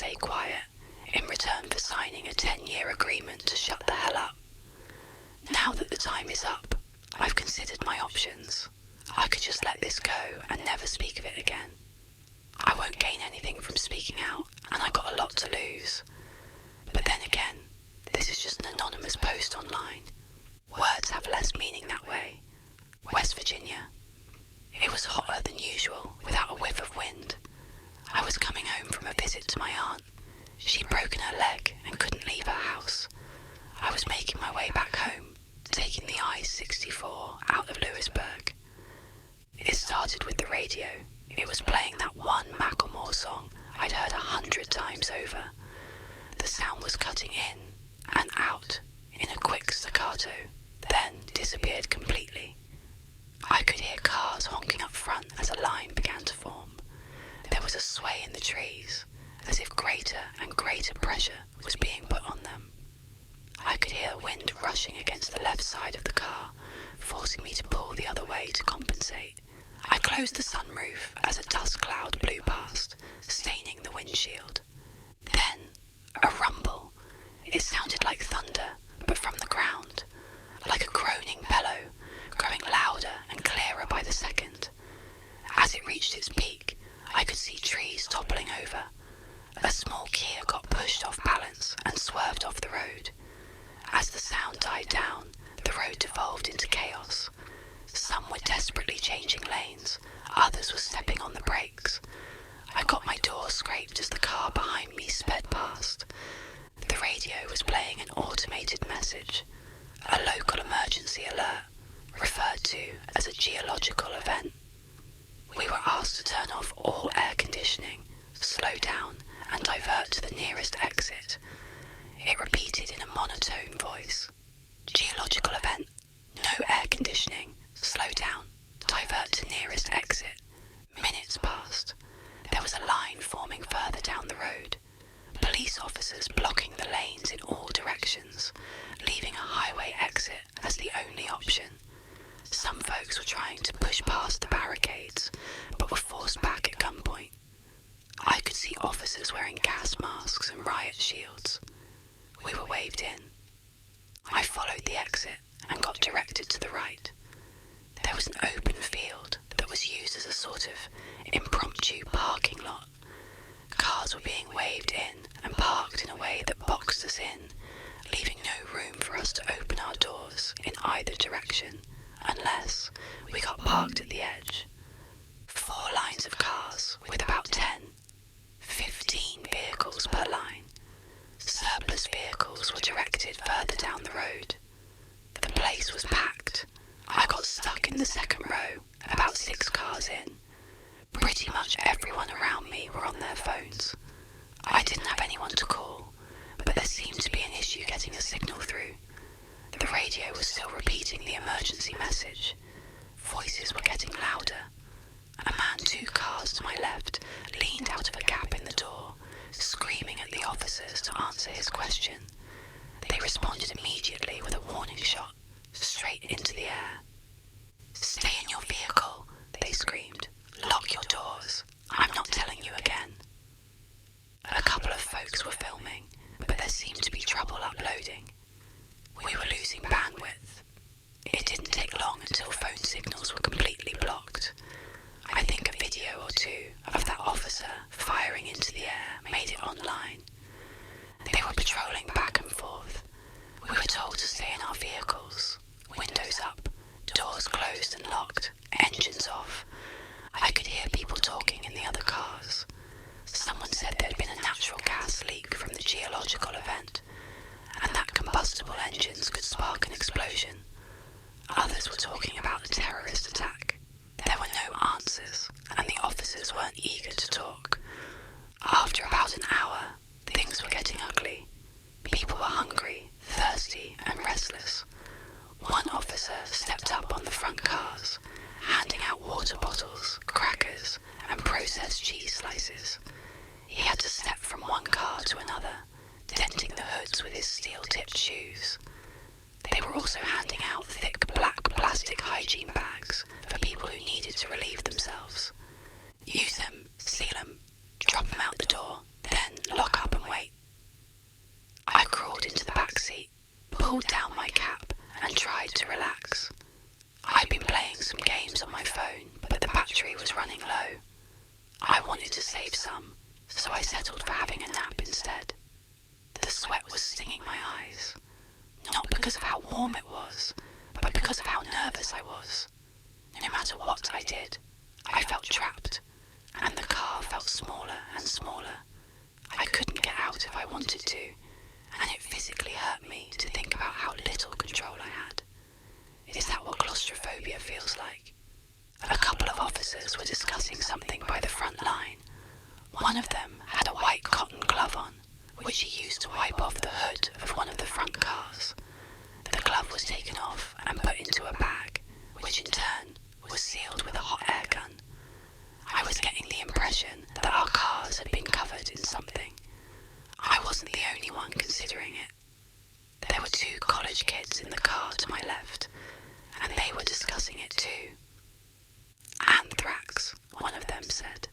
stay quiet in return for signing a 10-year agreement to shut the hell up. Now that the time is up, I've considered my options. I could just let this go and never speak of it again. I won't gain anything from speaking out, and I got a lot to lose. But then again, this is just an anonymous post online. Words have less meaning that way. West Virginia. It was hotter than usual, without a whiff of wind. I was coming home from a visit to my aunt. She'd broken her leg and couldn't leave her house. I was making my way back home, taking the I-64 out of Lewisburg. It started with the radio. It was playing that one Macklemore song I'd heard 100 times over. The sound was cutting in and out in a quick staccato, then disappeared completely. I could hear cars honking up front as a line began to form. There was a sway in the trees, as if greater and greater pressure was being put on them. I could hear the wind rushing against the left side of the car, forcing me to pull the other way to compensate. I closed the sunroof as a dust cloud blew past, staining the windshield. Then, a rumble. It sounded like thunder, but from the ground, like a groaning bellow, growing louder and clearer by the second. As it reached its peak, I could see trees toppling over. A small Kia got pushed off balance and swerved off the road. As the sound died down, the road devolved into chaos. Some were desperately changing lanes, others were stepping on the brakes. I got my door scraped as the car behind me sped past. The radio was playing an automated message, a local emergency alert, referred to as a geological event. We were asked to turn off all air conditioning, slow down, and divert to the nearest exit. It repeated in a monotone voice. Geological event, no air conditioning, slow down, divert to nearest exit. Minutes passed. There was a line forming further down the road. Police officers blocking the lanes in all directions, leaving a highway exit as the only option. Some folks were trying to push past the barricades, but were forced back at gunpoint. I could see officers wearing gas masks and riot shields. We were waved in. I followed the exit and got directed to the right. There was an open field that was used as a sort of impromptu parking lot. Cars were being waved in and parked in a way that boxed us in, leaving no room for us to open our doors in either direction, unless we got parked at the edge. 4 lines of cars with about 10, 15 vehicles per line. Surplus vehicles were directed further down the road. The place was packed. I got stuck in the second row, about 6 cars in. Pretty much everyone around me were on their phones. I didn't have anyone to call, but there seemed to be an issue getting a signal through. The radio was still repeating the emergency message. Voices were getting louder. A man 2 cars to my left leaned out of a gap in the door, screaming at the officers to answer his question. They responded immediately with a warning shot, straight into the air. "Stay in your vehicle," they screamed. "Lock your doors. I'm not telling you again." A couple of folks were filming, but there seemed to be trouble uploading. We were losing bandwidth. It didn't take long until phone signals were completely blocked. I think a video or 2 of that officer firing into the air made it online. They were patrolling back and forth. We were told to stay in our vehicles, windows up, doors closed and locked, engines off. I could hear people talking in the other cars. Someone said there'd been a natural gas leak from the geological event, and that combustible engines could spark an explosion. Others were talking about a terrorist attack. There were no answers, and the officers weren't eager to talk. After about an hour, things were getting ugly. People were hungry, thirsty, and restless. One officer stepped up on the front cars, handing out water bottles, crackers, and processed cheese slices. He had to step from one car to another, denting the hoods with his steel-tipped shoes. They were also handing out thick black plastic hygiene bags for people who needed to relieve themselves. Use them, seal them, drop them out the door, then lock running low. I wanted to save some, so I settled for having a nap instead. The sweat was stinging my eyes, not because of how warm it was, but because of how nervous I was. No matter what I did, I felt trapped, and the car felt smaller and smaller. I couldn't get out if I wanted to, and it physically hurt me to think about how little control I had. Is that what claustrophobia feels like? A couple of officers were discussing something by the front line. One of them had a white cotton glove on, which he used to wipe off the hood of one of the front cars. The glove was taken off and put into a bag, which in turn was sealed with a hot air gun. I was getting the impression that our cars had been covered in something. I wasn't the only one considering it. There were 2 college kids in the car to my left, and they were discussing it too. Anthrax, one of them said.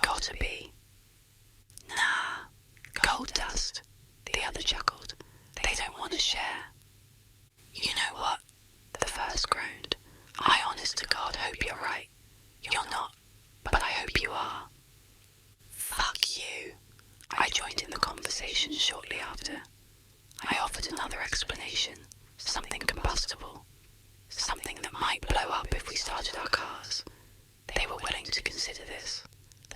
Gotta be. Nah, gold dust, the other chuckled. They don't want to share. You know what? The first groaned. I honest to God hope you're right. You're not, but I hope you are. Fuck you. I joined in the conversation shortly after. I offered another explanation, something combustible, something that might blow up if we started our cars. They were willing to consider this.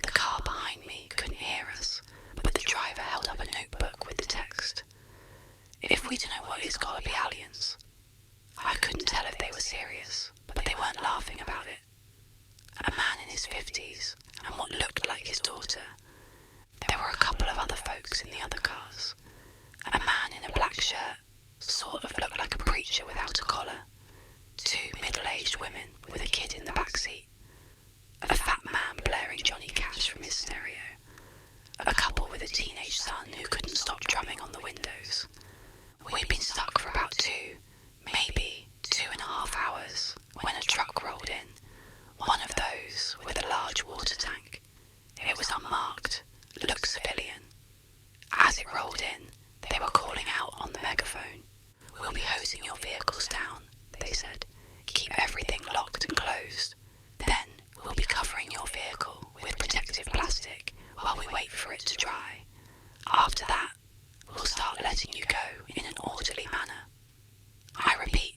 The car behind me couldn't hear us, but the driver held up a notebook with the text. If we don't know what it's gotta be aliens. I couldn't tell if they were serious, but they weren't laughing about it. A man in his 50s, and what looked like his daughter. There were a couple of other folks in the other cars. A man in a black shirt, sort of looked like a preacher without a collar. 2 middle-aged women with a kid in the back seat. A fat man blaring Johnny Cash from his stereo. A couple with a teenage son who couldn't stop drumming on the windows. We'd been stuck for about 2, maybe 2.5 hours, when a truck rolled in. One of those with a large water tank. It was unmarked, looked civilian. As it rolled in, they were calling out on the megaphone. We'll be hosing your vehicles down, they said. Keep everything locked and closed. Then we'll be covering your vehicle with protective plastic while we wait for it to dry. After that, we'll start letting you go in an orderly manner. I repeat,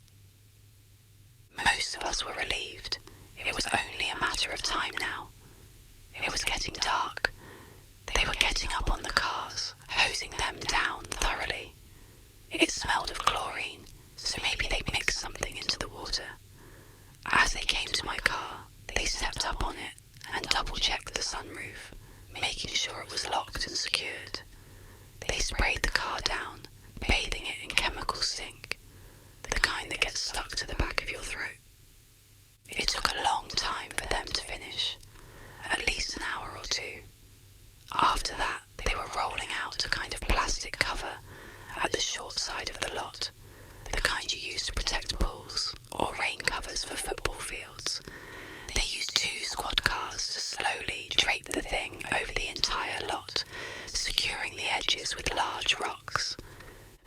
most of us were relieved. It was only a matter of time now. It was getting dark. They were getting up on the cars, hosing them down thoroughly. It smelled of chlorine, so maybe they mixed something into the water. As they came to my car, they stepped up on it and double-checked the sunroof, making sure it was locked and secured. They sprayed the car down, bathing it in chemical stink, the kind that gets stuck to the back of your throat. It took a long time for them to finish, at least an hour or 2. After that, they were rolling out a kind of plastic cover at the short side of the lot, the kind you use to protect pools or rain covers for football fields. They used 2 squad cars to slowly drape the thing over the entire lot, securing the edges with large rocks.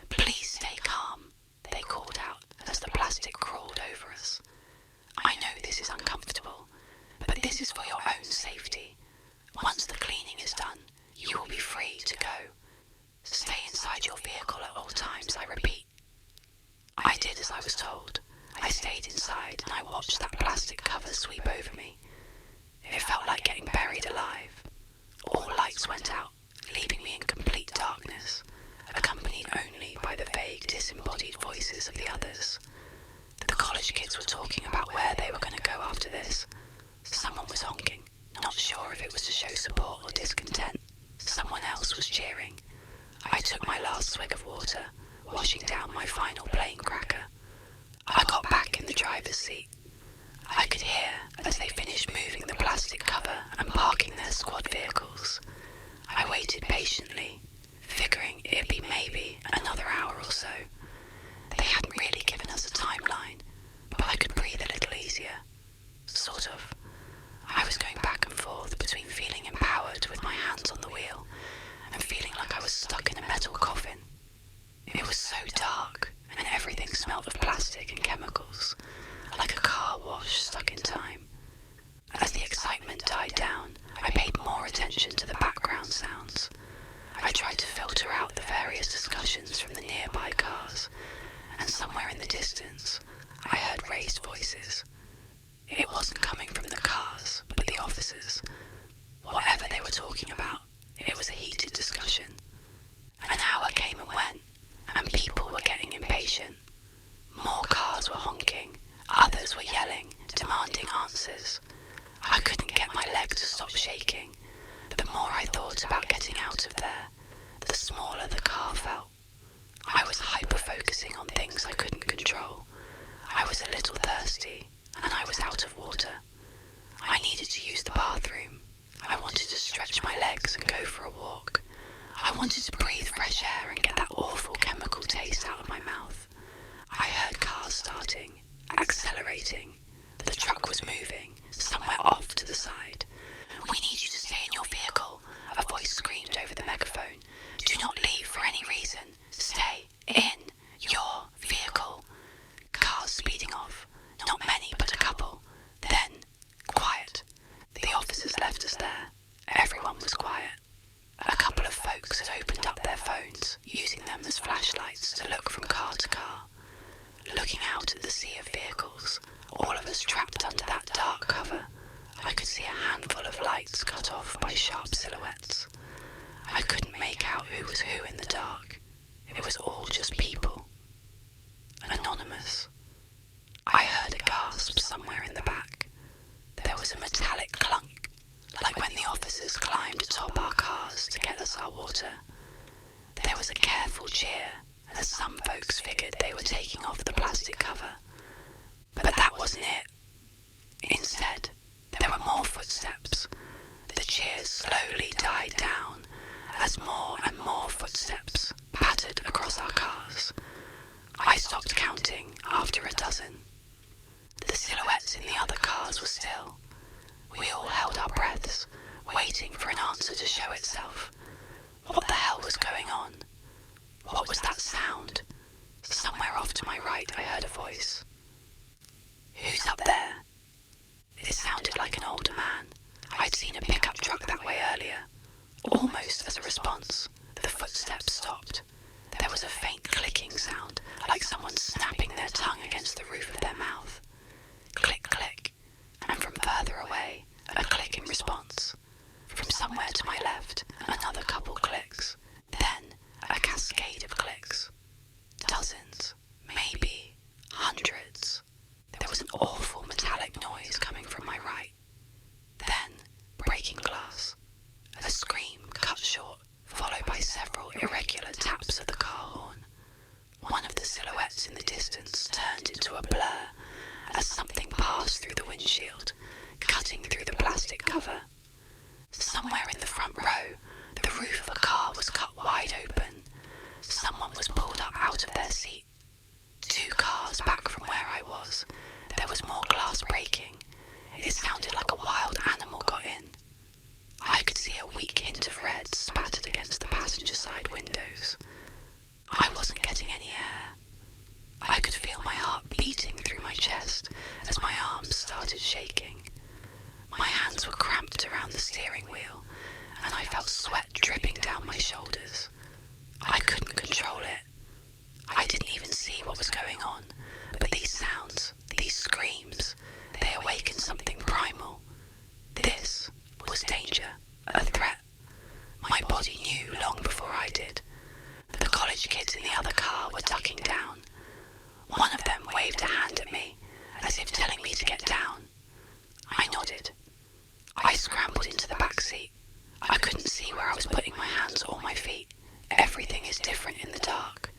Please stay calm, they called out as the plastic crawled over us. I know this is uncomfortable, but this is for your own safety. Once the cleaning is done, you will be free to go. Stay inside your vehicle at all times, I repeat. I did as I was told. I stayed inside and I watched that plastic cover sweep over me. It felt like getting buried alive. All lights went out, leaving me in complete darkness, accompanied only by the vague, disembodied voices of the others. The college kids were talking about where they were going to go after this. Someone was honking, not sure if it was to show support or discontent. Someone else was cheering. I took my last swig of water, washing down my final plane cracker. I got back in the driver's seat. I could hear as they finished moving the plastic cover and parking their squad vehicles. I waited patiently, figuring it'd be maybe another hour or so. They hadn't really given us a timeline, but I could breathe a little easier. Sort of. I was going back and forth between feeling empowered with my hands on the wheel and feeling like I was stuck in a metal coffin. It was so dark and everything smelled of plastic and chemicals, like a car wash stuck in time. As the excitement I wanted to breathe fresh air and get that awful chemical taste out of my mouth. I heard cars starting, accelerating. The truck was moving, somewhere off to the side. "We need you to stay in your vehicle," a voice screamed over the megaphone. "Do not leave for any reason. Stay in your vehicle." Cars speeding off. Not many, but a couple. Then, quiet. The officers left us there. Everyone was quiet. A couple of folks had opened up their phones, using them as flashlights to look from car to car. Looking out at the sea of vehicles, all of us trapped under that dark cover, I could see a handful of lights cut off by sharp silhouettes. I couldn't make out who was who in the dark. It was all just people. Anonymous. I heard a gasp somewhere in the back. There was a metallic clunk, like when the officers climbed atop our cars to get us our water. There was a careful cheer, as some folks figured they were taking off the plastic cover. But that wasn't it. Instead, there were more footsteps. The cheers slowly died down as more and more footsteps pattered across our cars. I stopped counting after a dozen. The silhouettes in the other cars were still. We all held our breaths, waiting for an answer to show itself. What the hell was going on? What was that sound? Somewhere off to my right I heard a voice. "Who's up there?" It sounded like an older man. I'd seen a pickup truck that way earlier. Almost as a response, the footsteps stopped. There was a faint clicking sound, like someone snapping their tongue against the roof of their mouth. Click, click, and from further away, a click in response. From somewhere to my left, another couple clicks. Then, a cascade of clicks. Dozens, maybe hundreds. There was an awful metallic noise coming from my right. Then, breaking glass. A scream cut short, followed by several irregular taps of the car horn. One of the silhouettes in the distance turned into a blur as something passed through the windshield, cutting through the plastic cover. Somewhere in the front row, the roof of a car was cut wide open. Someone was pulled up out of their seat. 2 cars back from where I was, there was more glass breaking. It sounded like a wild animal got in. I could see a weak hint of red spattered against the passenger side windows. I wasn't getting any air. I could feel my heart beating through my chest as my arms started shaking. My hands were cramped around the steering wheel, and I felt sweat dripping down my shoulders. I couldn't control it. I didn't even see what was going on, but these sounds, these screams, they awakened something primal. This was danger, a threat. My body knew long before I did. The college kids in the other car were ducking down. One of them waved a hand at me, as if telling me to get down. I nodded. I scrambled into the back seat. I couldn't see where I was putting my hands or my feet. Everything is different in the dark.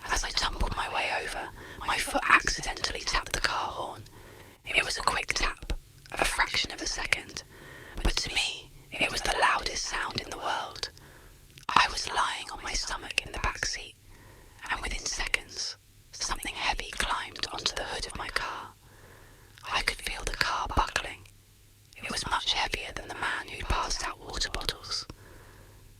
As I tumbled my way over, my foot accidentally tapped the car horn. It was a quick tap, a fraction of a second, but to me, it was the loudest sound in the world. I was lying on my stomach in the back seat, and within seconds, something heavy climbed onto the hood of my car. I could feel the car buckling. It was much heavier than the man who'd passed out water bottles.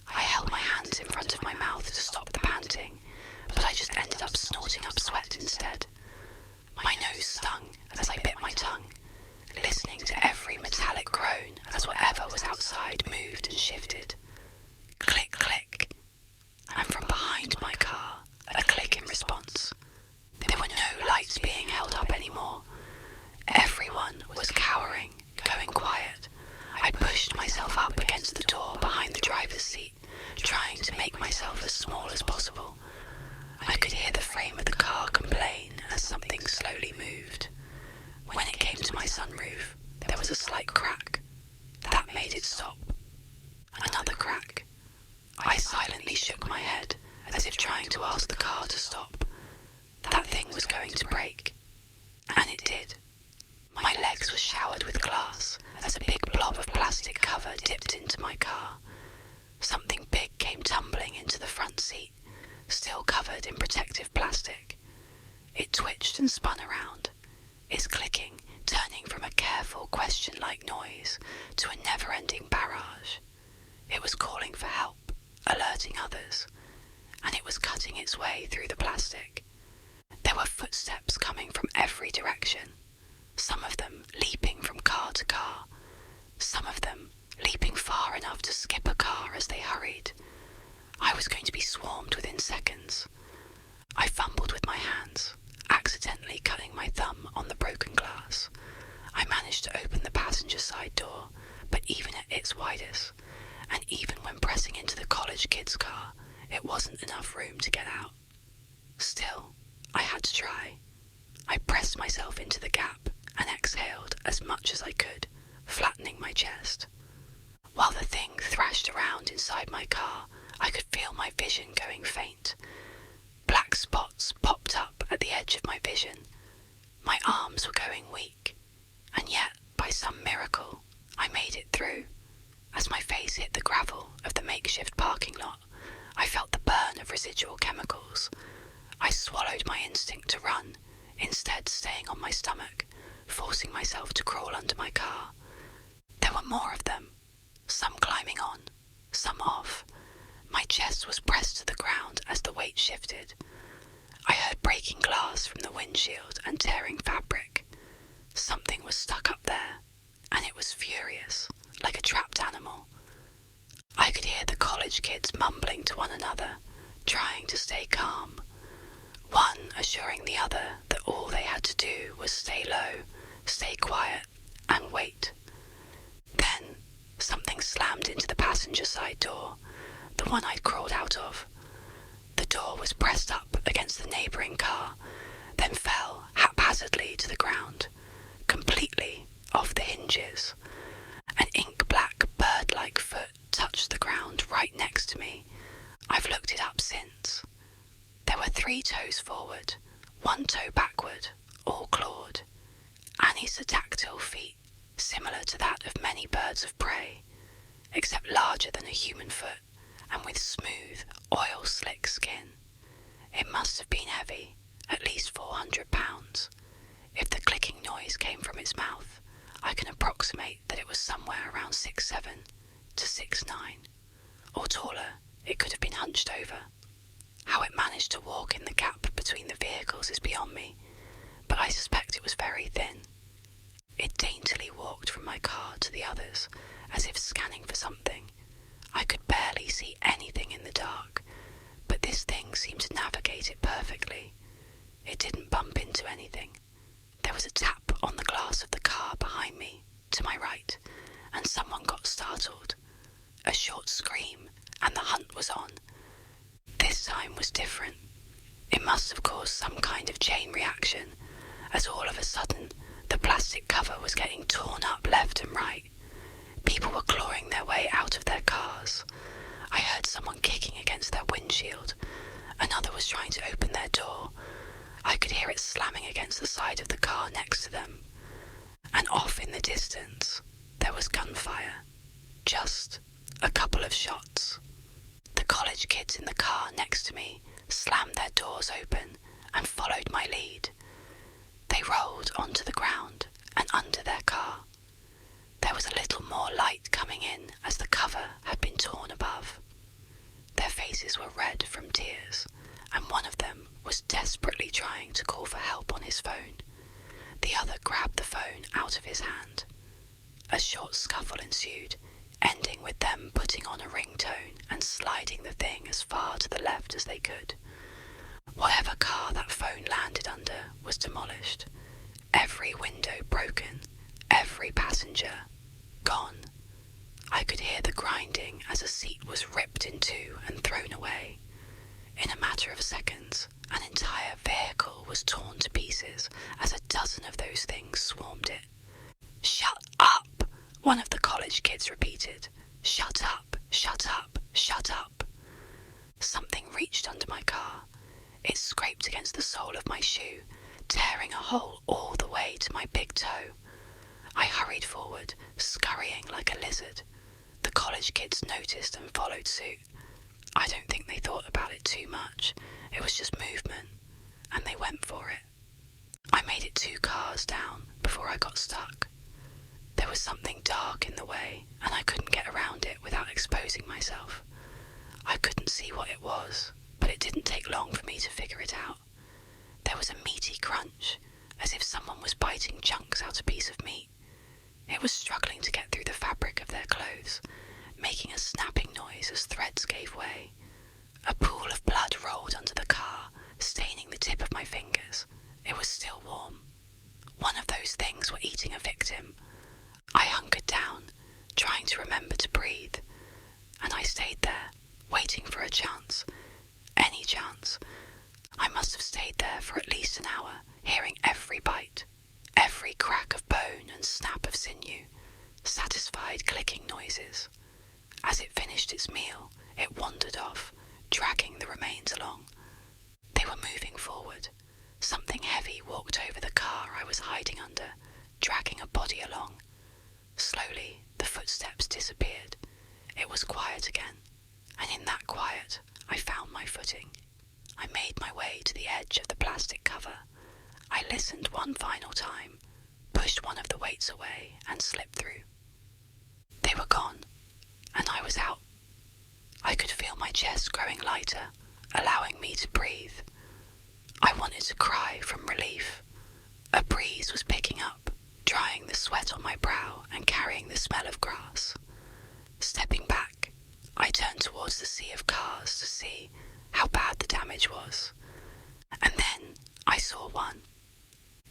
I held my hands in front of my mouth to stop the panting, but I just ended up snorting up sweat instead. My nose stung as I bit my tongue, listening to every metallic groan as whatever was outside moved and shifted. Click, click, and from behind my car, a click in response. There were no lights being held up anymore. Everyone was cowering, going quiet. I pushed myself up against the door behind the driver's seat, trying to make myself as small as possible. I could hear the frame of the car complain as something slowly moved. When it came to my sunroof, there was a slight crack. That made it stop. Another crack. I silently shook my head, as if trying to ask the car to stop. That thing was going to break. And it did. My legs were showered with glass, as a big blob of plastic cover dipped into my car. Something big came tumbling into never-ending barrage. It was calling for help, alerting others, and it was cutting its way through the plastic. There were footsteps coming from every direction, some of them leaping from car to car, some of them leaping far enough to skip a car as they hurried. I was going to be swarmed within seconds. I fumbled with my hands, accidentally cutting my thumb on the broken glass. I managed to open the passenger side door, but even at its widest, and even when pressing into the college kid's car, it wasn't enough room to get out. Still, I had to try. I pressed myself into the gap and exhaled as much as I could, flattening my chest. While the thing thrashed around inside my car, I could feel my vision going faint. Black spots popped up at the edge of my vision. My arms were going weak, and yet, by some miracle, I made it through. As my face hit the gravel of the makeshift parking lot, I felt the burn of residual chemicals. I swallowed my instinct to run, instead staying on my stomach, forcing myself to crawl under my car. There were more of them, some climbing on, some off. My chest was pressed to the ground as the weight shifted. I heard breaking glass from the windshield and tearing fabric. Something was stuck up there, and it was furious, like a trapped animal. I could hear the college kids mumbling to one another, trying to stay calm. One assuring the other that all they had to do was stay low, stay quiet, and wait. Then, something slammed into the passenger side door, the one I'd crawled out of. The door was pressed up against the neighbouring car, then fell haphazardly to the ground, completely off the hinges. An ink-black bird-like foot touched the ground right next to me. I've looked it up since. There were 3 toes forward, 1 toe backward, all clawed. Anisodactyl feet, similar to that of many birds of prey, except larger than a human foot, and with smooth, oil-slick skin. It must have been heavy, at least 400 pounds. If the clicking noise came from its mouth, I can approximate that it was somewhere around 6'7" to 6'9", or taller. It could have been hunched over. How it managed to walk in the gap between the vehicles is beyond me, but I suspect it was very thin. It daintily walked from my car to the others, as if scanning for something. I could barely see anything in the dark, but this thing seemed to navigate it perfectly. It didn't bump into anything. There was a tap on the glass of the car behind me, to my right, and someone got startled. A short scream, and the hunt was on. This time was different. It must have caused some kind of chain reaction, as all of a sudden the plastic cover was getting torn up left and right. People were clawing their way out of their cars. I heard someone kicking against their windshield. Another was trying to open their door. I could hear it slamming against the side of the car next to them. And off in the distance, there was gunfire. Just a couple of shots. The college kids in the car next to me slammed their doors open and followed my lead. They rolled onto the ground and under their car. There was a little more light coming in as the cover had been torn above. Their faces were red from tears, and one of them was desperately trying to call for help on his phone. The other grabbed the phone out of his hand. A short scuffle ensued, ending with them putting on a ringtone and sliding the thing as far to the left as they could. Whatever car that phone landed under was demolished. Every window broken, every passenger gone. I could hear the grinding as a seat was ripped in two and thrown away. In a matter of seconds, an entire vehicle was torn to pieces as a dozen of those things swarmed it. "Shut up!" one of the college kids repeated. "Shut up, shut up, shut up." Something reached under my car. It scraped against the sole of my shoe, tearing a hole all the way to my big toe. I hurried forward, scurrying like a lizard. The college kids noticed and followed suit. I don't think they thought about it too much. It was just movement, and they went for it. I made it 2 cars down before I got stuck. There was something dark in the way, and I myself. I couldn't see what it was, but it didn't take long for me to figure it out. There was a meaty crunch, as if someone was biting chunks out a piece of meat. It was struggling to get through the fabric of their clothes, making a snapping noise as threads gave way. A pool of blood rolled under the car, staining the tip of my fingers. It was still warm. One of those things were eating a victim. I hunkered down, trying to remember to breathe, and I stayed there, waiting for a chance. Any chance. I must have stayed there for at least an hour, hearing every bite, every crack of bone and snap of sinew, satisfied clicking noises. As it finished its meal, it wandered off, dragging the remains along. They were moving forward. Something heavy walked over the car I was hiding under, dragging a body along. Slowly, the footsteps disappeared. It was quiet again, and in that quiet, I found my footing. I made my way to the edge of the plastic cover. I listened one final time, pushed one of the weights away, and slipped through. They were gone, and I was out. I could feel my chest growing lighter, allowing me to breathe. I wanted to cry from relief. A breeze was picking up, drying the sweat on my brow and carrying the smell of grass. Stepping back, I turned towards the sea of cars to see how bad the damage was. And then I saw one.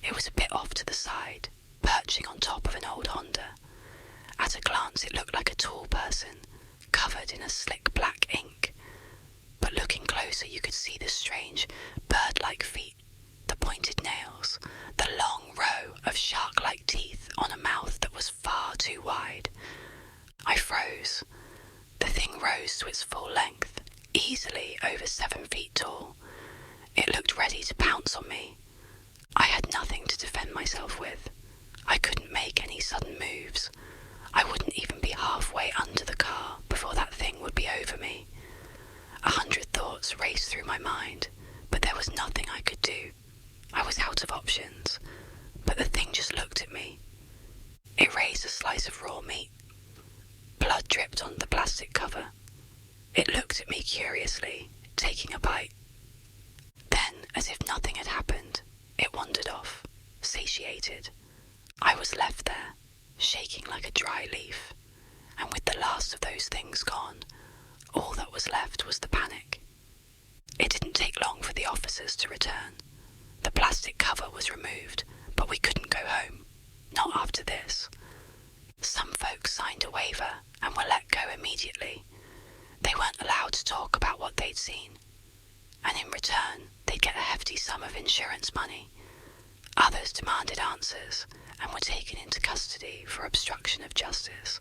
It was a bit off to the side, perching on top of an old Honda. At a glance it looked like a tall person, covered in a slick black ink. But looking closer you could see the strange bird-like feet, the pointed nails, the long row of shark-like teeth on a mouth that was far too wide. I froze. The thing rose to its full length, easily over 7 feet tall. It looked ready to pounce on me. I had nothing to defend myself with. I couldn't make any sudden moves. I wouldn't even be halfway under the car before that thing would be over me. 100 thoughts raced through my mind, but there was nothing I could do. I was out of options, but the thing just looked at me. It raised a slice of raw meat. Blood dripped on the plastic cover. It looked at me curiously, taking a bite. Then, as if nothing had happened, it wandered off, satiated. I was left there, shaking like a dry leaf, and with the last of those things gone, all that was left was the panic. It didn't take long for the officers to return. The plastic cover was removed, but we couldn't go home. Not after this. Some folks signed a waiver and were let go immediately. They weren't allowed to talk about what they'd seen, and in return they'd get a hefty sum of insurance money. Others demanded answers and were taken into custody for obstruction of justice.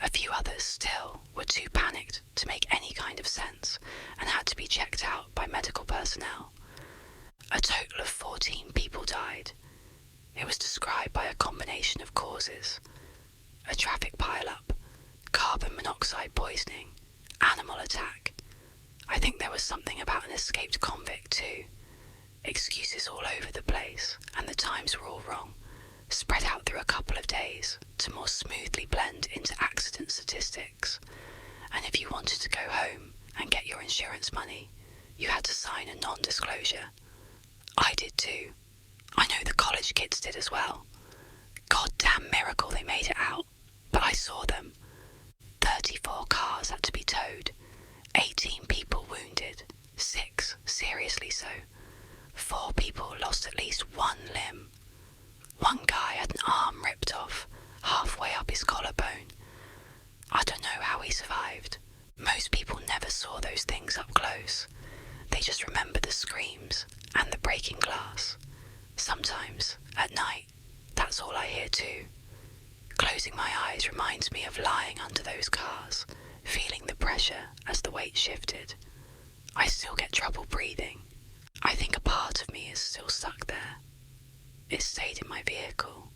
A few others still were too panicked to make any kind of sense and had to be checked out by medical personnel. A total of 14 people died. It was described by a combination of causes: a traffic pile-up, carbon monoxide poisoning, animal attack. I think there was something about an escaped convict too. Excuses all over the place, and the times were all wrong, spread out through a couple of days to more smoothly blend into accident statistics. And if you wanted to go home and get your insurance money, you had to sign a non-disclosure. I did too. I know the college kids did as well. Goddamn miracle they made it out, but I saw them. 34 cars had to be towed, 18 people wounded, 6 seriously so. 4 people lost at least 1 limb. One guy had an arm ripped off, halfway up his collarbone. I don't know how he survived. Most people never saw those things up close. They just remember the screams and the breaking glass. Sometimes, at night, that's all I hear too. Closing my eyes reminds me of lying under those cars, feeling the pressure as the weight shifted. I still get trouble breathing. I think a part of me is still stuck there. It stayed in my vehicle,